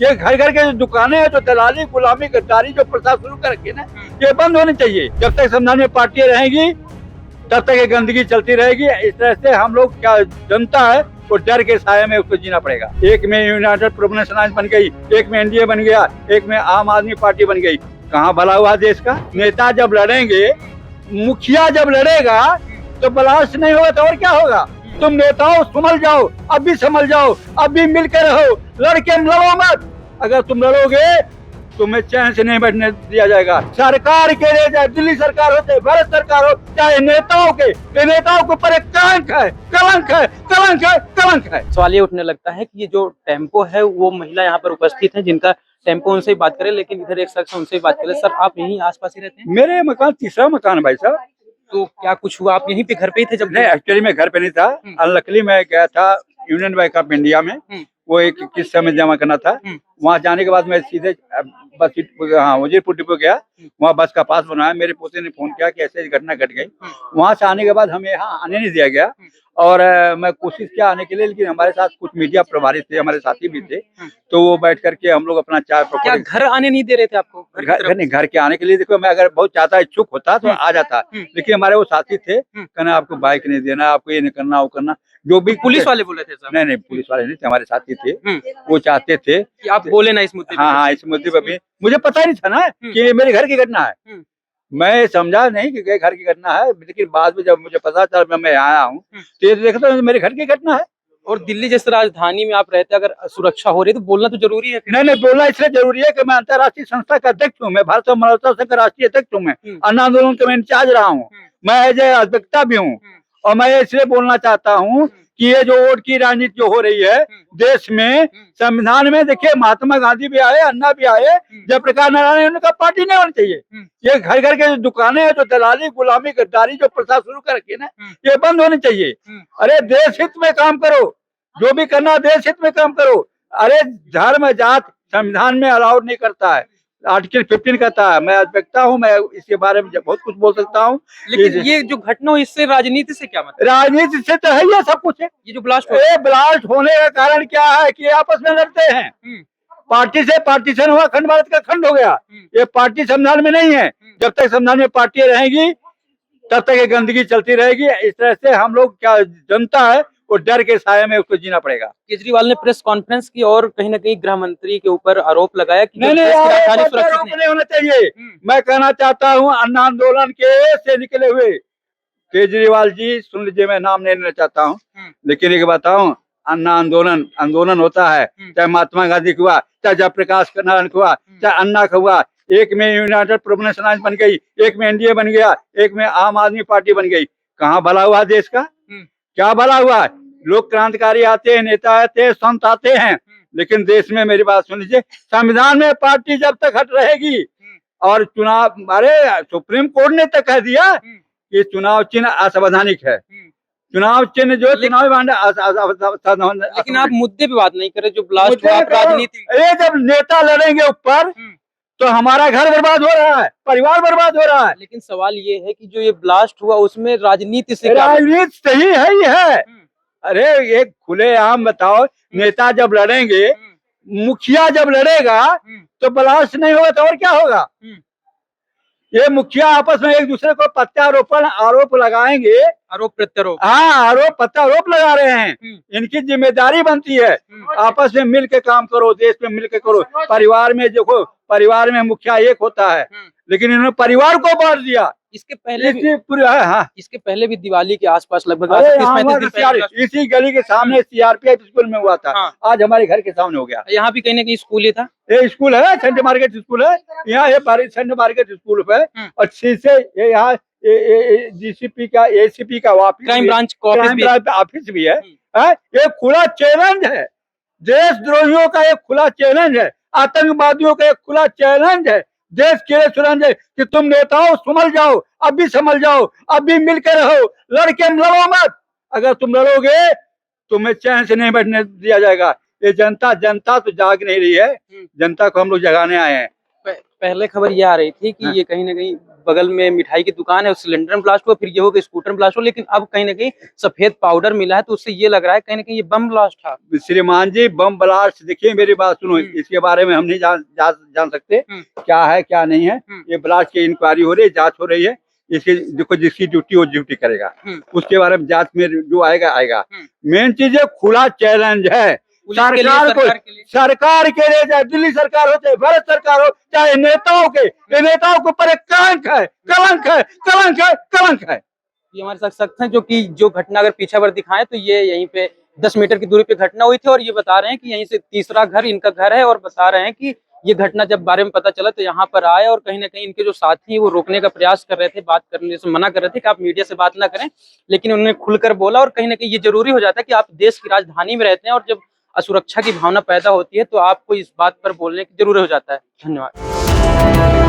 ये घर घर के जो दुकानें हैं, जो दलाली गुलामी गद्दारी जो प्रथा शुरू कर रखी है ना, ये बंद होनी चाहिए। जब तक संविधान में पार्टियां रहेंगी तब तक ये गंदगी चलती रहेगी। इस तरह से हम लोग क्या जनता है वो डर के साये में उसको जीना पड़ेगा। एक में यूनाइटेड प्रोग्रेस अलायंस बन गई, एक में एनडीए बन गया, एक में आम आदमी पार्टी बन गई। कहाँ भला हुआ देश का? नेता जब लड़ेंगे, मुखिया जब लड़ेगा तो ब्लास्ट नहीं होगा तो और क्या होगा? तुम नेताओं संभल जाओ, अब भी संभल जाओ, अब भी मिलकर रहो, लड़के लड़ो मत। अगर तुम लड़ोगे तुम्हें चैन से नहीं बैठने दिया जाएगा। सरकार के लिए, चाहे दिल्ली सरकार हो, चाहे भारत सरकार हो, चाहे नेताओं के नेताओं के ऊपर एक कलंक है, कलंक है, कलंक है, कलंक है। सवाल ये उठने लगता है कि ये जो टेम्पो है वो महिला यहाँ पर उपस्थित है जिनका टेम्पो, उनसे ही बात करें, लेकिन इधर एक शख्स उनसे ही बात करें। सर, आप यहीं आसपास ही रहते हैं? मेरे मकान तीसरा मकान भाई साहब। तो क्या कुछ हुआ? आप यहीं पे घर पे ही थे जब? नहीं, एक्चुअली मैं घर पे नहीं था। अनलकली मैं गया था यूनियन बैंक ऑफ इंडिया में, वो एक किस्त समय जमा करना था। वहाँ जाने के बाद मैं सीधे बस वजीरपुर डिपो गया। वहाँ बस का पास बनाया। मेरे पोते ने फोन किया कि ऐसे घटना घट गई। वहाँ से आने के बाद हमें यहाँ आने नहीं दिया गया और मैं कोशिश किया आने के लिए, लेकिन हमारे साथ कुछ मीडिया प्रभारी थे, हमारे साथी भी थे, तो वो बैठ करके हम लोग अपना चाय क्या घर आने नहीं दे रहे थे आपको? घर के आने के लिए। देखो, मैं अगर बहुत चाहता इच्छुक होता तो आ जाता, लेकिन हमारे वो साथी थे, कहना आपको बाइक नहीं देना, आपको ये नहीं करना, वो करना, जो भी पुलिस वाले बोले थे सर? नहीं, पुलिस वाले नहीं थे, हमारे साथी थे। वो चाहते थे कि आप बोले ना इस मुद्दे पे। हाँ, इस मुद्दे पर भी मुझे पता ही नहीं था ना कि ये मेरे घर की घटना है। मैं समझा नहीं कि घर की घटना है, लेकिन बाद में जब मुझे पता चला, मैं आया हूँ तो ये देखता हूँ मेरे घर की घटना है। और दिल्ली जैसे राजधानी में आप रहते, अगर सुरक्षा हो रही है तो बोलना तो जरूरी है। नहीं, बोलना इसलिए जरूरी है कि मैं अंतर्राष्ट्रीय संस्था का अध्यक्ष हूँ। मैं भारत मानवता संघ का राष्ट्रीय अध्यक्ष हूँ। मैं अन्ना आंदोलन का मैं इंचार्ज रहा हूँ। मैं एज ए अधिवक्ता भी हूँ और मैं इसलिए बोलना चाहता हूँ कि ये जो वोट की राजनीति जो हो रही है देश में, संविधान में देखिए महात्मा गांधी भी आए, अन्ना भी आए, जयप्रकाश नारायण, उनका पार्टी नहीं होनी चाहिए। ये घर घर के जो दुकानें हैं, जो दलाली गुलामी गद्दारी जो प्रथा शुरू कर रखी है ना, ये बंद होनी चाहिए। अरे देश हित में काम करो, जो भी करना देश हित में काम करो। अरे धर्म जात संविधान में अलाउड नहीं करता है, आर्टिकल 15 कहता है। मैं अधिवक्ता हूँ, मैं इसके बारे में बहुत कुछ बोल सकता हूँ। लेकिन ये जो घटना हो, इससे राजनीति से क्या मतलब? राजनीति से तो है, ये सब कुछ है। ये जो ब्लास्ट ब्लास्ट होने का कारण क्या है कि आपस में लड़ते हैं। पार्टी से पार्टीशन हुआ, खंड भारत का खंड हो गया। ये पार्टी संविधान में नहीं है। जब तक संविधान में पार्टियां रहेंगी तब तक ये गंदगी चलती रहेगी। इस तरह से हम लोग क्या जनता है वो डर के साये में उसको जीना पड़ेगा। केजरीवाल ने प्रेस कॉन्फ्रेंस की और कहीं ना कहीं गृह मंत्री के ऊपर आरोप लगाया कि नहीं, आरोप नहीं होना चाहिए। मैं कहना चाहता हूँ अन्ना आंदोलन के से निकले हुए केजरीवाल जी, सुन लीजिए, मैं नाम नहीं लेना चाहता हूँ, लेकिन एक बताऊं, अन्ना आंदोलन होता है, चाहे महात्मा गांधी का हुआ, चाहे जयप्रकाश नारायण का हुआ, चाहे अन्ना का हुआ। एक में यूनाइटेड प्रोग्रेस अलायंस बन गई, एक में एनडीए बन गया, एक में आम आदमी पार्टी बन गई। कहाँ भला हुआ देश का? क्या भला हुआ? लोग क्रांतिकारी आते हैं, नेता आते हैं, संत आते हैं, लेकिन देश में, मेरी बात सुन लीजिए, संविधान में पार्टी जब तक हट रहेगी और चुनाव, अरे सुप्रीम कोर्ट ने तक कह दिया कि चुनाव चिन्ह असंवैधानिक है। चुनाव चिन्ह जो चुनावी बांड, लेकिन आप मुद्दे पे बात नहीं कर रहे, जो ब्लास्ट हुआ राजनीति। अरे जब नेता लड़ेंगे ऊपर तो हमारा घर बर्बाद हो रहा है, परिवार बर्बाद हो रहा है। लेकिन सवाल ये है कि जो ये ब्लास्ट हुआ उसमें राजनीति से, राजनीति सही है ही है। अरे एक खुलेआम बताओ, नेता जब लड़ेंगे, मुखिया जब लड़ेगा तो ब्लास्ट नहीं होगा तो और क्या होगा? ये मुखिया आपस में एक दूसरे को प्रत्यारोपण आरोप लगाएंगे, आरोप प्रत्यारोप। हाँ, आरोप प्रत्यारोप लगा रहे हैं। इनकी जिम्मेदारी बनती है आपस में मिल के काम करो, देश में मिल के करो। परिवार में देखो, परिवार में मुखिया एक होता है, लेकिन इन्होंने परिवार को बांट दिया। इसके पहले भी दिवाली के आसपास लगभग इसी गली के सामने सीआरपीएफ स्कूल में हुआ था। आज हमारे घर के सामने हो गया। यहाँ भी कहीं ना कहीं स्कूल ही था। ये स्कूल है, सेंट मार्केट स्कूल है यहाँ, ये सेंट मार्केट स्कूल पे। और शीशे ये यहाँ डीसीपी का, एसीपी का क्राइम ब्रांच ऑफिस भी है। ये खुला चैलेंज है, देशद्रोहियों का एक खुला चैलेंज है, आतंकवादियों का एक खुला चैलेंज है, देश के लिए चैलेंज है कि तुम नेताओं संभल जाओ, अब भी संभल जाओ, अब भी मिलकर रहो, लड़के लड़ो मत। अगर तुम लड़ोगे तुम्हें चैन से नहीं बैठने दिया जाएगा। ये जनता तो जाग नहीं रही है, जनता को हम लोग जगाने आए हैं। पहले खबर ये आ रही थी कि ये कहीं ना कहीं बगल में मिठाई की दुकान है, उस सिलेंडर में ब्लास्ट हुआ, फिर ये हो कि स्कूटर में ब्लास्ट हुआ, लेकिन अब कहीं ना कहीं सफेद पाउडर मिला है, तो उससे ये लग रहा है कहीं ना कहीं ये बम ब्लास्ट था। श्रीमान जी, बम ब्लास्ट, देखिए मेरी बात सुनो, इसके बारे में हम नहीं जान सकते क्या है क्या नहीं है। ये ब्लास्ट की इंक्वायरी हो रही है, जांच हो रही है। इसकी देखो, जिसकी ड्यूटी वो ड्यूटी करेगा, उसके बारे में जांच में जो आएगा आएगा। मेन चीज है, खुला चैलेंज है सरकार को, सरकार के लिए, चाहे दिल्ली सरकार हो, चाहे भारत सरकार हो, चाहे नेताओं के, ये नेताओं के ऊपर एक कलंक है, कलंक है, कलंक है, कलंक है। ये हमारे साथ शख्स हैं जो कि जो घटना अगर पीछे पर दिखाएं तो ये यहीं पे 10 मीटर की दूरी पे घटना हुई थी, और ये बता रहे हैं कि यहीं से तीसरा घर इनका घर है, और बता रहे हैं कि ये घटना जब बारे में पता चला तो यहाँ पर आए, और कहीं ना कहीं इनके जो साथी हैं वो रोकने का प्रयास कर रहे थे, बात करने से मना कर रहे थे कि आप मीडिया से बात ना करें, लेकिन उन्होंने खुलकर बोला। और कहीं ना कहीं ये जरूरी हो जाता है कि आप देश की राजधानी में रहते हैं, और जब असुरक्षा की भावना पैदा होती है तो आपको इस बात पर बोलने की जरूरत हो जाता है। धन्यवाद।